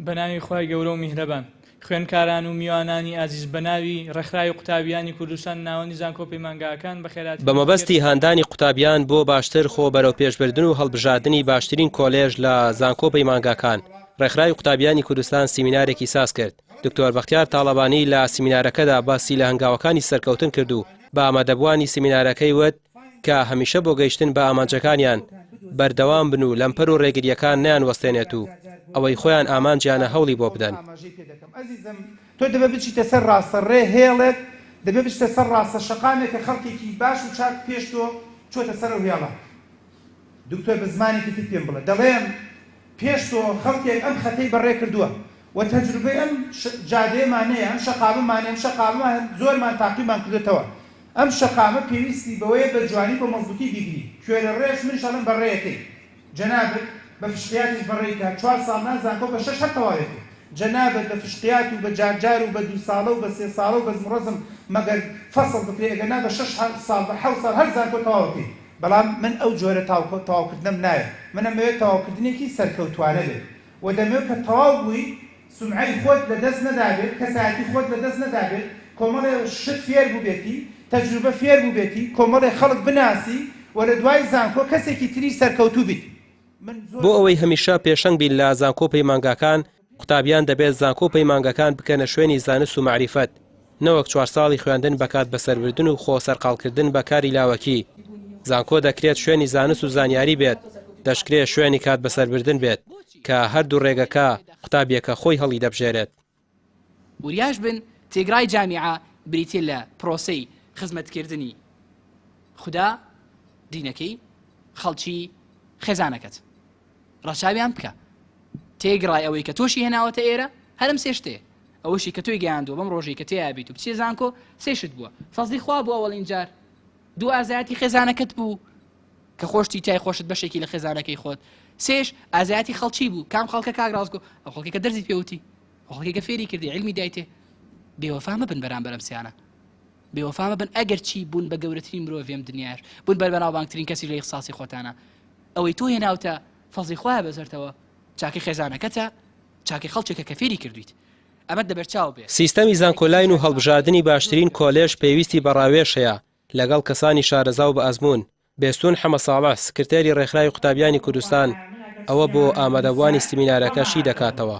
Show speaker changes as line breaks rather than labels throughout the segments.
بەناوی خۆی گەورە و میهرەبان خوێندکاران و میوانانی ئازیز بەناوی ڕێکخراوی قوتابیانی کوردستان ناوەندی زانکۆ پەیمانگاکان بەخێرات
بە مەبەستی هاندانی قوتابیان بۆ باشتر خۆ بەرەو پێشبردن و هەڵبژاردننی باشترین کۆلێژ لە زانکۆ پەیمانگاکان ڕێکخراوی قوتابیانی کوردستان سیمینارێکی ساز کرد. دکتۆر بەختیار تاڵەبانی لە سیمینارەکەدا باسی لە هەنگاوەکانی سەرکەوتن کرد و بە ئامادەبوانی سیمینارەکەی وت کە هەمیشە بۆ گەیشتن بە ئامانجەکانیان بەردەوام بن و لەمپەر و ڕێگریەکان نیانوەستێنێت و ئەوەی خۆیان ئامانجیانە هەوڵی بۆ بدەن.
تۆ دەبێت بچیتە سەر ڕاستە ڕێ هێڵێت دەبێت بچتە سەر ڕاستە شەقامێک کە خەڵکێکی باش و چاک پێش تۆ چۆتە سەر هێڵە. دکتۆر بە زمانێکی تر پێم بڵێ دەڵێم پێش تۆ خەڵکێک ئەم خەتەی بەڕێ کردووە و تەجروبەی ئەم جادەیەمانەیە ئەم شەقامەمانەیە ئەم شەقامە زۆرمان تاقیمان کردێتەوە. ئەم شەقامە پێویستی بەوەیە بە جوانی بە مەزبوطی بیگری کوێرە ڕێژ من شەڵم بەڕێیەکەی جەنابەت بە فشقیاتیش بەڕێیکە 4 ساڵ نازانکۆ بە 6 هەتەواوێتی جەنابەت بە فشقیات و بە جارجار و بە 2 ساڵە و بە 3 ساڵە و بە زمڕەزم مەگەر فەسڵ بکرێ ئەگەنا بە 6 ساڵ بە 7 ساڵ هەر زانکۆ تەواوەتی بەڵام من ئەو جۆرە تەواوکردنم نایە من ئەمەوێت تەواوکردنێکی سەرکەوتوانە بێت و دەمەوێت کە تەواو بووی سمعەی خۆت لەدەست نەدابێت کەسایەتی خۆت لەدەست نەدابێت کۆمەڵێ شت فێر بووبێتی تەجروبە فێر بووبێتی کۆمەڵێ خەڵک بناسی و لە دوای زانکۆ کەسێکی تری سەرکەوتوو بیت.
بۆ ئەوەی هەمیشە پێشەنگ بین لە زانکۆ پەیمانگاکان قوتابیان دەبێت زانکۆ پەیمانگاکان بکەنە شوێنی زانست و معریفەت نەوەک 4 ساڵی خوێندن بەکات بەسەربردن و خۆ سەرقاڵکردن بە کاری لاوەکی. زانکۆ دەکرێت شوێنی زانست و زانیاری بێت دەشکرێت شوێنی کات بەسەربردن بێت کە هەردوو ڕێگەکە قوتابیەکە خۆی هەڵی دەبژێرێت.
وریاش بن تێگرای جامیعە بریتێ لە پرۆسەی خزمەتکردنی خوددا دینەکەی خەڵکی خێزانەکەت ڕەچاویان بکە تێگڕای ئەوەی کە تۆشی هێناوەتە ئێرە هەرم سێشتێ ئەوەشی کە تۆی گەیاندووە بەم ڕۆژەی کە تێیابیت و بچێ زانکۆ سێشت بووە فەزلی خوا بوو ئەوەڵین جار دوو ئازایەتی خێزانەکەت بوو کە خۆشتی تای خۆشت بەشێکی لە خێزانەکەی خۆت سێش ئازایەتی خەڵکی بوو کام خەڵکە کاگڕازگۆ ئەو خەڵکی کە دەرزی پێوتی ئەو خەڵکی کە فێری کردی علمی دایتێ بێوەفامە بن بەرامبەرم سیانە بێوەفامە بن ئەگەر چی بوون بە گەورەترین مرۆڤێم دنیاش بوون بەر بەناوبانگترین کەسی لە ئیخساسی خۆتانە ئەوەی تۆ هێناوتە فەزلی خوایە بەسەرتەوە چاکی خێزانەکەتە چاکی خەڵکێکە کە فێری کردویت ئەمە دەبەرچاو بێ.
سیستەمی زانکۆلاین و هەڵبژاردننی باشترین کۆلێژ پێویستی بەڕاوێشەیە لەگەڵ کەسانی شارەزا و بە ئەزمون. بێستون حەمە ساڵح سکرتێری ڕێکخراوی قوتابیانی کوردستان ئەوە بۆ ئامادەبوانی سیمینارەکەشی دەکاتەوە.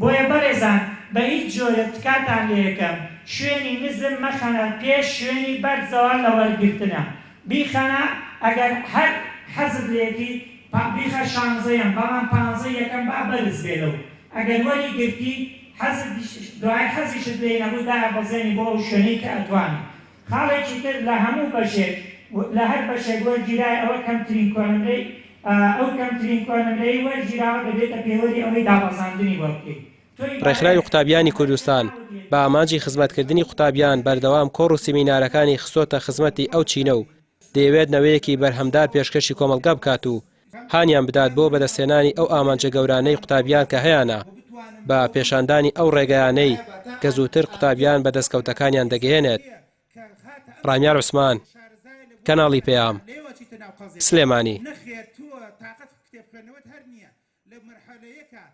بۆیە بەڕێزان بە هیچ جۆرە تکاتان لێ یەکەم شوێنی نزم مەخەنە پێش شوێنی بەرزەوە لە وەرگرتنە بیخەنە ئەگەر هەر حەزت لێتی بیخە 16یان بەڵام 15 یەکەم با بەرز بێتەوە ئەگەر وەری گرتی دوای حەزیشت لێ نەبوو دایە بەزێنی بۆ ئەو شوێنەی کە ئەتوانی خاڵێکی تر لە هەموو بەشێک لە هەر بەشێک وەرگیرای ئەوە کەمترین کۆنمرەی ئەو کەمترین کۆنمرەی وەرگیراوە دەبێتە پێوەری ئەوەی دابەزاندنی بۆ بکەیت.
ڕێکخراوی قوتابیانی کوردستان بە ئامانجی خزمەتکردنی قوتابیان بەردەوام کۆڕ و سیمینارەکانی خستۆتە خزمەتی ئەو چینە و دەیەوێت نەوەیەکی بەرهەمدار پێشکەشی کۆمەلگا بکات و هانیان بدات بۆ بەدەستێنانی ئەو ئامانجە گەورانەی قوتابیان کە هەیەە بە پێشاندانی ئەو ڕێگەیانەی کە زووتر قوتابیان بە دەستکەوتەکانیان دەگەێنێت. ڕامیار عوسمان کەناڵی پێام سلێمانی.